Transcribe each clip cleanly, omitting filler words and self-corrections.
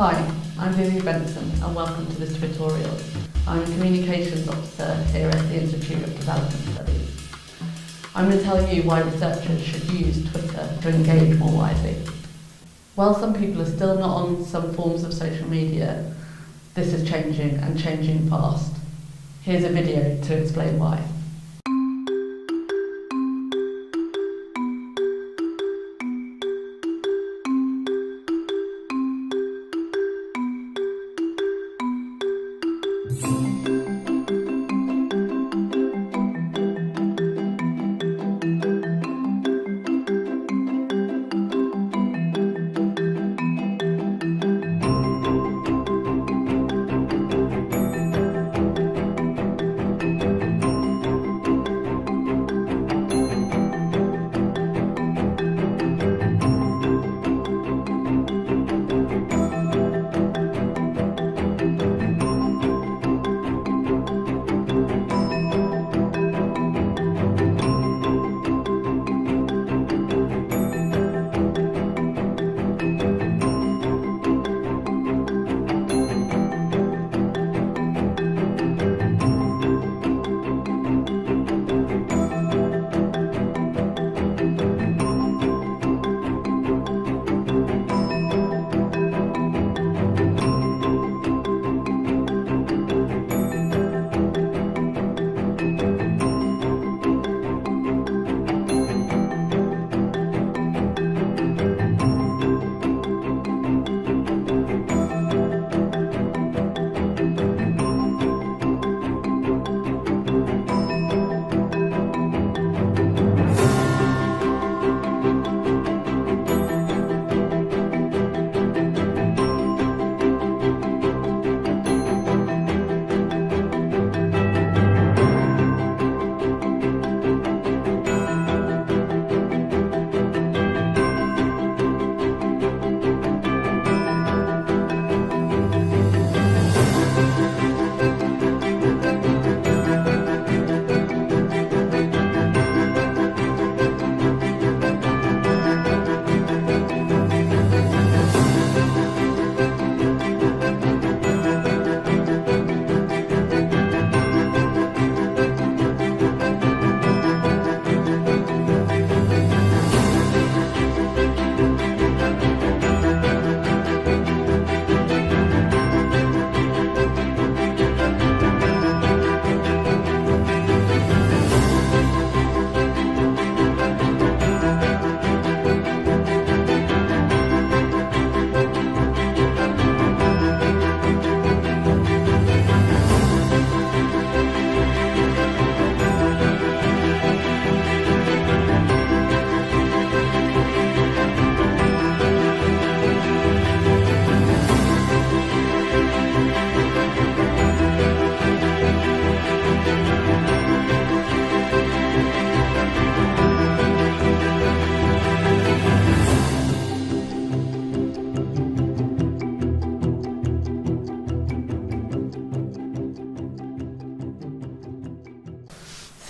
Hi, I'm Vivi Benson and welcome to this tutorial. I'm a Communications Officer here at the Institute of Development Studies. I'm going to tell you why researchers should use Twitter to engage more widely. While some people are still not on some forms of social media, this is changing and changing fast. Here's a video to explain why.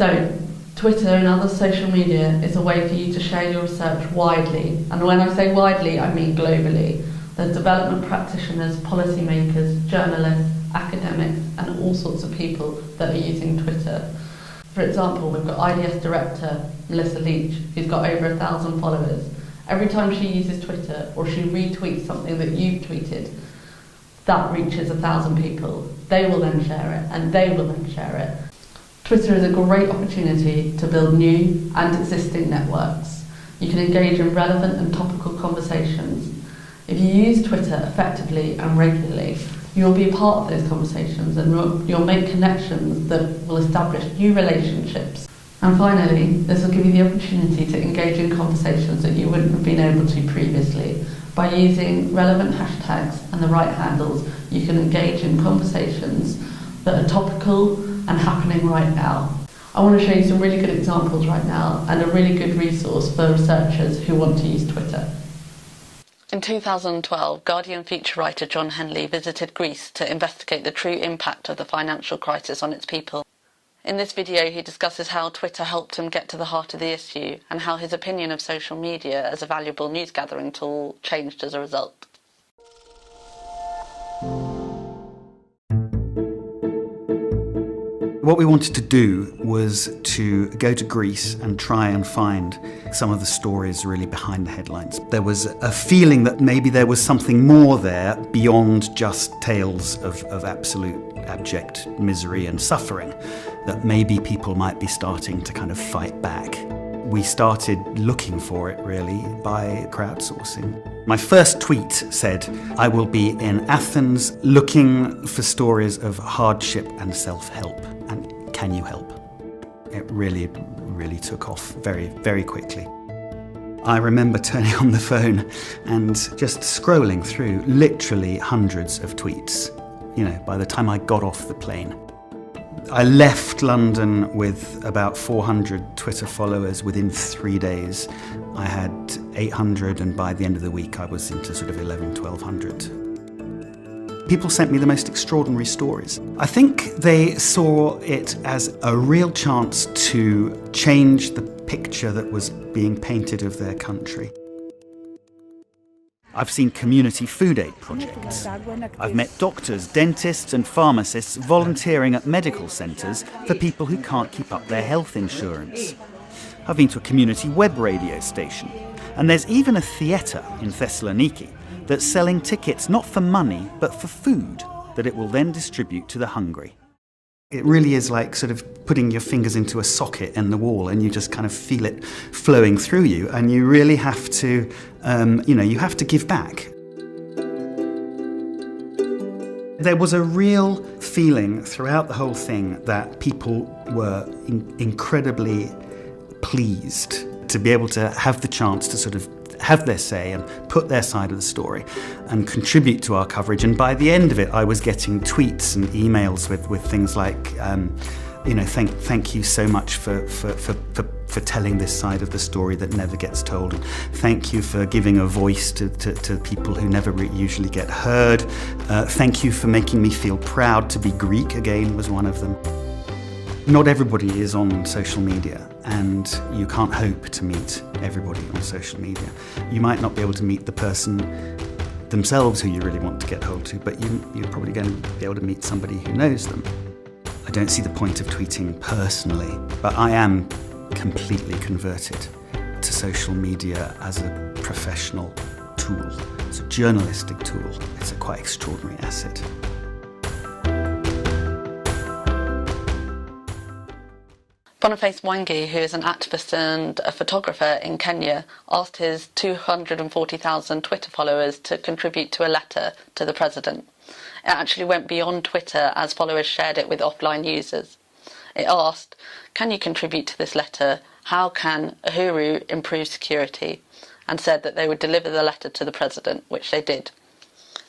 So, Twitter and other social media is a way for you to share your research widely. And when I say widely, I mean globally. There's development practitioners, policymakers, journalists, academics, and all sorts of people that are using Twitter. For example, we've got IDS Director Melissa Leach, who's got over 1,000 followers. Every time she uses Twitter or she retweets something that you've tweeted, that reaches 1,000 people. They will then share it, and they will then share it. Twitter is a great opportunity to build new and existing networks. You can engage in relevant and topical conversations. If you use Twitter effectively and regularly, you'll be a part of those conversations and you'll make connections that will establish new relationships. And finally, this will give you the opportunity to engage in conversations that you wouldn't have been able to previously. By using relevant hashtags and the right handles, you can engage in conversations that are topical and happening right now. I want to show you some really good examples right now and a really good resource for researchers who want to use Twitter. In 2012, Guardian feature writer John Henley visited Greece to investigate the true impact of the financial crisis on its people. In this video, he discusses how Twitter helped him get to the heart of the issue and how his opinion of social media as a valuable news-gathering tool changed as a result. What we wanted to do was to go to Greece and try and find some of the stories really behind the headlines. There was a feeling that maybe there was something more there beyond just tales of absolute abject misery and suffering, that maybe people might be starting to kind of fight back. We started looking for it really by crowdsourcing. My first tweet said, "I will be in Athens looking for stories of hardship and self-help, and can you help?" It really took off very, very quickly. I remember turning on the phone and just scrolling through literally hundreds of tweets, by the time I got off the plane. I left London with about 400 Twitter followers within 3 days. I had 800, and by the end of the week I was into sort of 1,100. People sent me the most extraordinary stories. I think they saw it as a real chance to change the picture that was being painted of their country. I've seen community food aid projects. I've met doctors, dentists and pharmacists volunteering at medical centres for people who can't keep up their health insurance. I've been to a community web radio station. And there's even a theatre in Thessaloniki that's selling tickets not for money but for food that it will then distribute to the hungry. It really is like sort of putting your fingers into a socket in the wall, and you just kind of feel it flowing through you, and you really have to, you have to give back. There was a real feeling throughout the whole thing that people were incredibly pleased to be able to have the chance to sort of have their say and put their side of the story and contribute to our coverage. And by the end of it, I was getting tweets and emails with things like, thank you so much for telling this side of the story that never gets told. And thank you for giving a voice to people who never usually get heard. Thank you for making me feel proud to be Greek again, was one of them. Not everybody is on social media, and you can't hope to meet everybody on social media. You might not be able to meet the person themselves who you really want to get hold to, but you're probably going to be able to meet somebody who knows them. I don't see the point of tweeting personally, but I am completely converted to social media as a professional tool. It's a journalistic tool. It's a quite extraordinary asset. Boniface Mwangi, who is an activist and a photographer in Kenya, asked his 240,000 Twitter followers to contribute to a letter to the president. It actually went beyond Twitter as followers shared it with offline users. It asked, "Can you contribute to this letter? How can Uhuru improve security?" and said that they would deliver the letter to the president, which they did.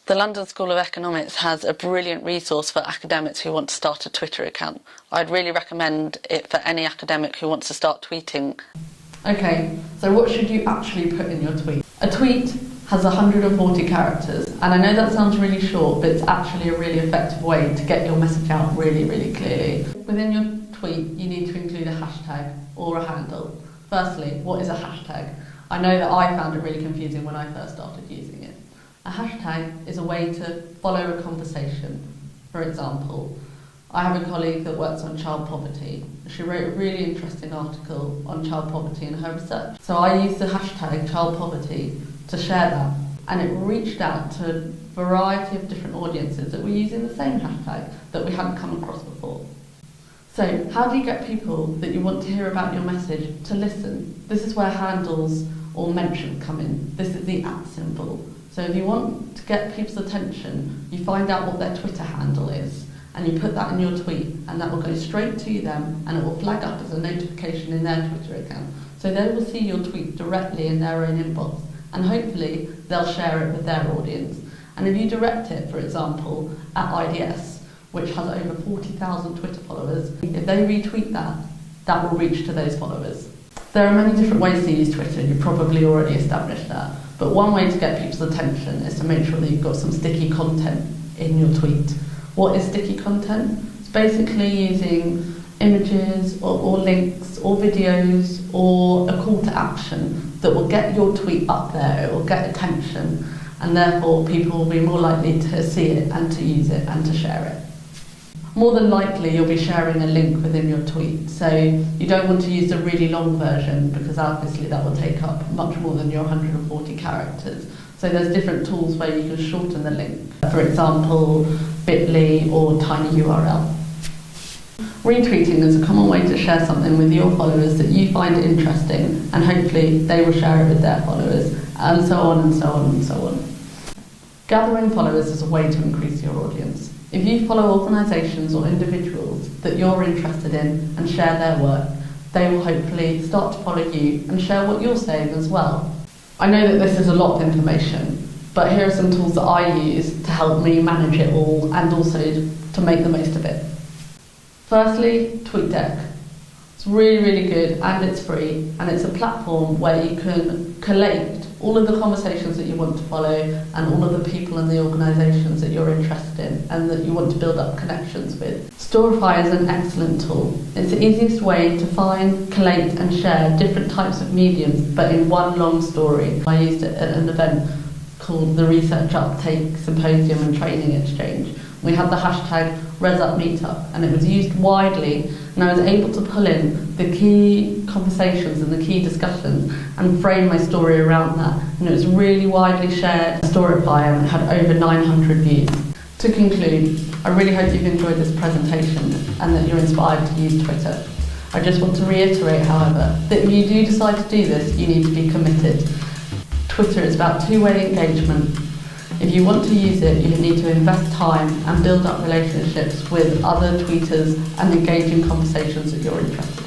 The London School of Economics has a brilliant resource for academics who want to start a Twitter account. I'd really recommend it for any academic who wants to start tweeting. Okay, so what should you actually put in your tweet? A tweet has 140 characters, and I know that sounds really short, but it's actually a really effective way to get your message out really, really clearly. Within your tweet, you need to include a hashtag or a handle. Firstly, what is a hashtag? I know that I found it really confusing when I first started using it. A hashtag is a way to follow a conversation. For example, I have a colleague that works on child poverty. She wrote a really interesting article on child poverty in her research. So I used the hashtag child poverty to share that, and it reached out to a variety of different audiences that were using the same hashtag that we hadn't come across before. So how do you get people that you want to hear about your message to listen? This is where handles or mentions come in. This is the @ symbol. So if you want to get people's attention, you find out what their Twitter handle is, and you put that in your tweet, and that will go straight to them, and it will flag up as a notification in their Twitter account. So they will see your tweet directly in their own inbox, and hopefully they'll share it with their audience. And if you direct it, for example, at IDS, which has over 40,000 Twitter followers, if they retweet that, that will reach to those followers. There are many different ways to use Twitter, you've probably already established that. But one way to get people's attention is to make sure that you've got some sticky content in your tweet. What is sticky content? It's basically using images or links or videos or a call to action that will get your tweet up there, it will get attention, and therefore people will be more likely to see it and to use it and to share it. more than likely you'll be sharing a link within your tweet. So you don't want to use the really long version because obviously that will take up much more than your 140 characters. So there's different tools where you can shorten the link. For example, bit.ly or tinyURL. Retweeting is a common way to share something with your followers that you find interesting, and hopefully they will share it with their followers, and so on and so on and so on. Gathering followers is a way to increase your audience. If you follow organisations or individuals that you're interested in and share their work, they will hopefully start to follow you and share what you're saying as well. I know that this is a lot of information, but here are some tools that I use to help me manage it all and also to make the most of it. Firstly, TweetDeck. It's really, really good and it's free, and it's a platform where you can collate all of the conversations that you want to follow and all of the people and the organisations that you're interested in and that you want to build up connections with. Storify is an excellent tool. It's the easiest way to find, collate and share different types of mediums, but in one long story. I used it at an event called the Research Uptake Symposium and Training Exchange. We had the hashtag ResUpMeetup, and it was used widely, and I was able to pull in the key conversations and the key discussions and frame my story around that, and it was really widely shared. Storify, and it had over 900 views. To conclude, I really hope you've enjoyed this presentation and that you're inspired to use Twitter. I just want to reiterate, however, that if you do decide to do this, you need to be committed. Twitter is about two-way engagement. If you want to use it, you need to invest time and build up relationships with other tweeters and engage in conversations that you're interested in.